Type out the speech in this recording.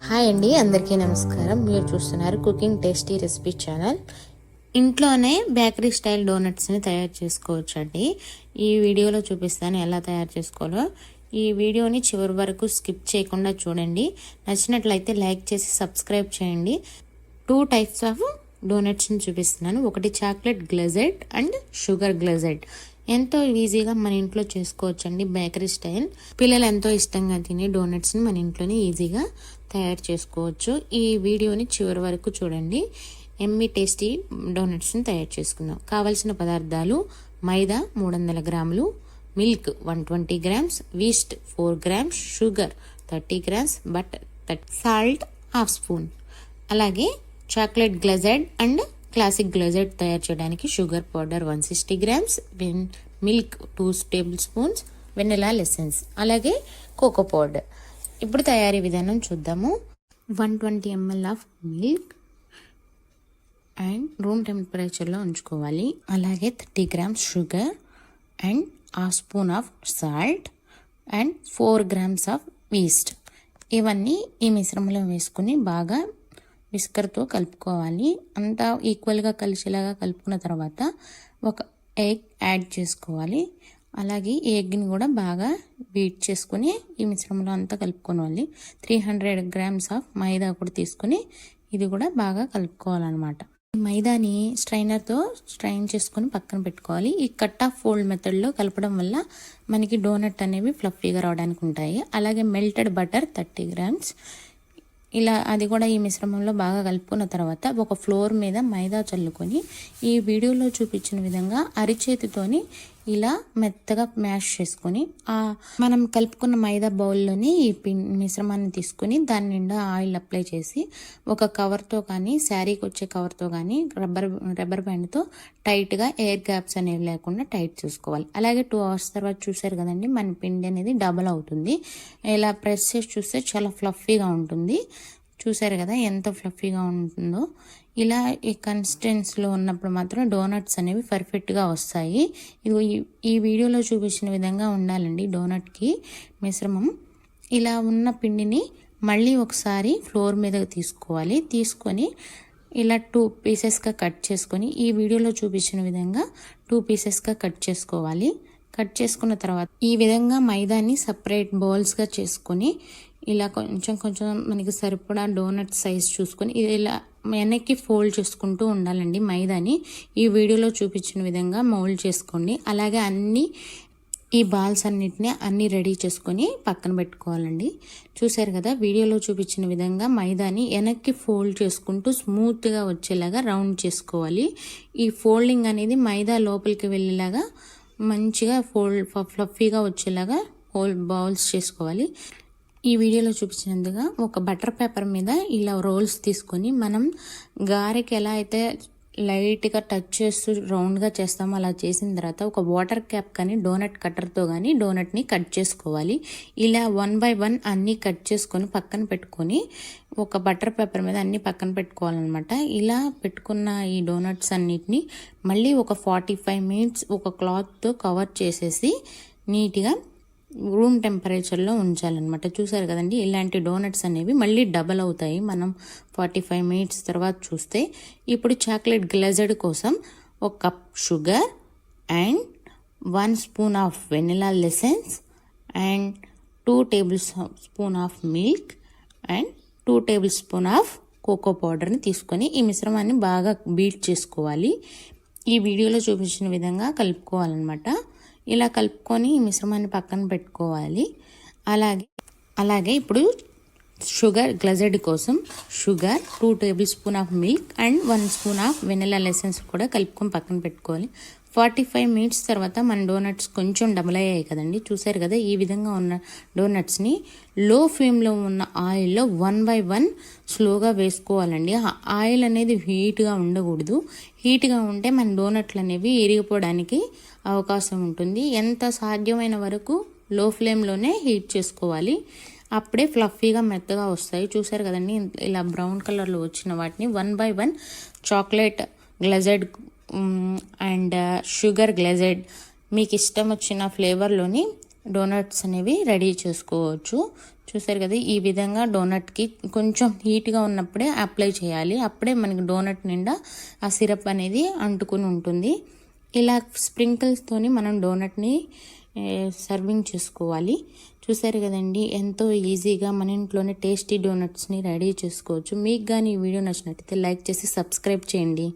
Hi అండి, అందరికీ నమస్కారం. మీరు చూస్తున్నారు కుకింగ్ టేస్టీ రెసిపీ ఛానల్. ఇంట్లోనే బేకరీ స్టైల్ డోనట్స్ని తయారు చేసుకోవచ్చు అండి. ఈ వీడియోలో చూపిస్తాను ఎలా తయారు చేసుకోవాలో. ఈ వీడియోని చివరి వరకు స్కిప్ చేయకుండా చూడండి. నచ్చినట్లయితే లైక్ చేసి సబ్స్క్రైబ్ చేయండి. 2 టైప్స్ ఆఫ్ డోనట్స్ని చూపిస్తున్నాను. ఒకటి చాక్లెట్ గ్లేజెడ్ అండ్ షుగర్ గ్లేజెడ్. ఎంతో ఈజీగా మన ఇంట్లో చేసుకోవచ్చండి, బేకరీ స్టైల్. పిల్లలు ఎంతో ఇష్టంగా తినే డోనట్స్ని మన ఇంట్లోనే ఈజీగా తయారు చేసుకోవచ్చు. ఈ వీడియోని చివరి వరకు చూడండి. ఎమ్మి టేస్టీ డోనట్స్ని తయారు చేసుకుందాం. కావలసిన పదార్థాలు: మైదా 300 గ్రాములు, milk 120 grams, yeast 4 grams, sugar 30 grams, butter, salt half spoon. అలాగే chocolate glazed and classic glazed తయారు చేయడానికి sugar powder 160 grams, milk 2 tablespoons, vanilla essence, అలాగే కోకో పౌడర్. ఇప్పుడు తయారీ విధానం చూద్దాము. 120 ml of milk and room టెంపరేచర్లో ఉంచుకోవాలి. అలాగే 30 grams sugar and half spoon of salt and 4 grams of yeast. ఇవన్నీ ఈ మిశ్రమంలో వేసుకుని బాగా విస్కర్తో కలుపుకోవాలి. అంతా ఈక్వల్గా కలిసేలాగా కలుపుకున్న తర్వాత ఒక ఎగ్ యాడ్ చేసుకోవాలి. అలాగే ఈ ఎగ్ని కూడా బాగా బీట్ చేసుకుని ఈ మిశ్రమంలో అంతా కలుపుకోవాలి. 300 గ్రామ్స్ ఆఫ్ మైదా కూడా తీసుకుని ఇది కూడా బాగా కలుపుకోవాలన్నమాట. ఈ మైదాని స్ట్రైనర్తో స్ట్రైన్ చేసుకొని పక్కన పెట్టుకోవాలి. ఈ కట్ ఆఫ్ ఫోల్డ్ మెథడ్లో కలపడం వల్ల మనకి డోనట్ అనేవి ఫ్లఫీగా రావడానికి ఉంటాయి. అలాగే మెల్టెడ్ బటర్ 30 గ్రామ్స్. ఇలా అది కూడా ఈ మిశ్రమంలో బాగా కలుపుకున్న తర్వాత ఒక ఫ్లోర్ మీద మైదా చల్లుకొని ఈ వీడియోలో చూపించిన విధంగా అరిచేతితోని ఇలా మెత్తగా మ్యాష్ చేసుకొని మనం కలుపుకున్న మైదా బౌల్లోని ఈ మిశ్రమాన్ని తీసుకుని దాని నిండా ఆయిల్ అప్లై చేసి ఒక కవర్తో కానీ శారీకి వచ్చే కవర్తో కానీ రబ్బర్ బ్యాండ్తో టైట్గా ఎయిర్ గ్యాప్స్ అనేవి లేకుండా టైట్ చేసుకోవాలి. అలాగే 2 అవర్స్ తర్వాత చూసారు కదండి, మన పిండి అనేది డబల్ అవుతుంది. ఇలా ప్రెస్ చేసి చూస్తే చాలా ఫ్లఫీగా ఉంటుంది. చూసారు కదా ఎంత ఫ్లఫీగా ఉంటుందో. ఇలా ఈ కన్సిస్టెన్సీలో ఉన్నప్పుడు మాత్రం డోనట్స్ అనేవి పర్ఫెక్ట్గా వస్తాయి. ఈ వీడియోలో చూపించిన విధంగా ఉండాలండి డోనట్కి మిశ్రమం. ఇలా ఉన్న పిండిని మళ్ళీ ఒకసారి ఫ్లోర్ మీద తీసుకోవాలి. తీసుకొని ఇలా 2 పీసెస్గా కట్ చేసుకొని ఈ వీడియోలో చూపించిన విధంగా 2 పీసెస్గా కట్ చేసుకోవాలి. కట్ చేసుకున్న తర్వాత ఈ విధంగా మైదాని సపరేట్ బౌల్స్గా చేసుకొని ఇలా కొంచెం కొంచెం మనకి సరిపడా డోనట్ సైజ్ చూసుకొని ఇది ఇలా వెనక్కి ఫోల్డ్ చేసుకుంటూ ఉండాలండి. మైదాని ఈ వీడియోలో చూపించిన విధంగా మౌల్డ్ చేసుకోండి. అలాగే ఈ బాల్స్ అన్నీ రెడీ చేసుకొని పక్కన పెట్టుకోవాలండి. చూసారు కదా, వీడియోలో చూపించిన విధంగా మైదాని వెనక్కి ఫోల్డ్ చేసుకుంటూ స్మూత్గా వచ్చేలాగా రౌండ్ చేసుకోవాలి. ఈ ఫోల్డింగ్ అనేది మైదా లోపలికి వెళ్ళేలాగా మంచిగా ఫ్లఫీగా వచ్చేలాగా బౌల్స్ చేసుకోవాలి. ఈ వీడియోలో చూపించినందుగా ఒక బటర్ పేపర్ మీద ఇలా రోల్స్ తీసుకొని మనం గారెకి ఎలా అయితే లైట్గా టచ్ చేస్తూ రౌండ్గా చేస్తామో అలా చేసిన తర్వాత ఒక వాటర్ క్యాప్ కానీ డోనట్ కట్టర్తో కానీ డోనట్ని కట్ చేసుకోవాలి. ఇలా 1 by 1 అన్నీ కట్ చేసుకొని పక్కన పెట్టుకొని ఒక బటర్ పేపర్ మీద అన్నీ పక్కన పెట్టుకోవాలన్నమాట. ఇలా పెట్టుకున్న ఈ డోనట్స్ అన్నిటిని మళ్ళీ ఒక 45 minutes ఒక క్లాత్తో కవర్ చేసేసి నీట్గా రూమ్ టెంపరేచర్లో ఉంచాలన్నమాట. చూసారు కదండి, ఇలాంటి డోనట్స్ అనేవి మళ్ళీ డబల్ అవుతాయి మనం 45 minutes తర్వాత చూస్తే. ఇప్పుడు చాక్లెట్ గ్లేజెడ్ కోసం 1 cup sugar and 1 spoon of vanilla essence and 2 tablespoon of milk and 2 tablespoon of cocoa పౌడర్ని తీసుకొని ఈ మిశ్రమాన్ని బాగా బీట్ చేసుకోవాలి. ఈ వీడియోలో చూపించిన విధంగా కలుపుకోవాలన్నమాట. ఇలా కలుపుకొని ఈ మిశ్రమాన్ని పక్కన పెట్టుకోవాలి. అలాగే ఇప్పుడు షుగర్ గ్లేజెడ్ కోసం sugar 2 tablespoon of milk and 1 spoon of vanilla essence కూడా కలుపుకొని పక్కన పెట్టుకోవాలి. 45 minutes తర్వాత మన డోనట్స్ కొంచెం డబల్ అయ్యాయి కదండి. చూసారు కదా, ఈ విధంగా ఉన్న డోనట్స్ని లో ఫ్లేమ్లో ఉన్న ఆయిల్లో 1 by 1 స్లోగా వేసుకోవాలండి. ఆయిల్ అనేది హీట్గా ఉండకూడదు. హీట్గా ఉంటే మన డోనట్లు అనేవి ఇరిగిపోవడానికి అవకాశం ఉంటుంది. ఎంత సాధ్యమైన వరకు లో ఫ్లేమ్లోనే హీట్ చేసుకోవాలి. అప్పుడే ఫ్లఫీగా మెత్తగా వస్తాయి. చూసారు కదండి, ఇలా బ్రౌన్ కలర్లో వచ్చిన వాటిని 1 by 1 chocolate glazed and sugar గ్లేజెడ్ మీకు ఇష్టం వచ్చిన ఫ్లేవర్లోని డోనట్స్ అనేవి రెడీ చేసుకోవచ్చు. చూసారు కదా, ఈ విధంగా డోనట్కి కొంచెం హీట్గా ఉన్నప్పుడే అప్లై చేయాలి. అప్పుడే మనకి డోనట్ నిండా ఆ సిరప్ అనేది అంటుకుని ఉంటుంది. ఇలా స్ప్రింకిల్స్తోని మనం డోనట్ని సర్వింగ్ చేసుకోవాలి. చూసారు కదండి, ఎంతో ఈజీగా మన ఇంట్లోనే టేస్టీ డోనట్స్ని రెడీ చేసుకోవచ్చు. మీకు కానీ ఈ వీడియో నచ్చినట్టయితే లైక్ చేసి సబ్స్క్రైబ్ చేయండి.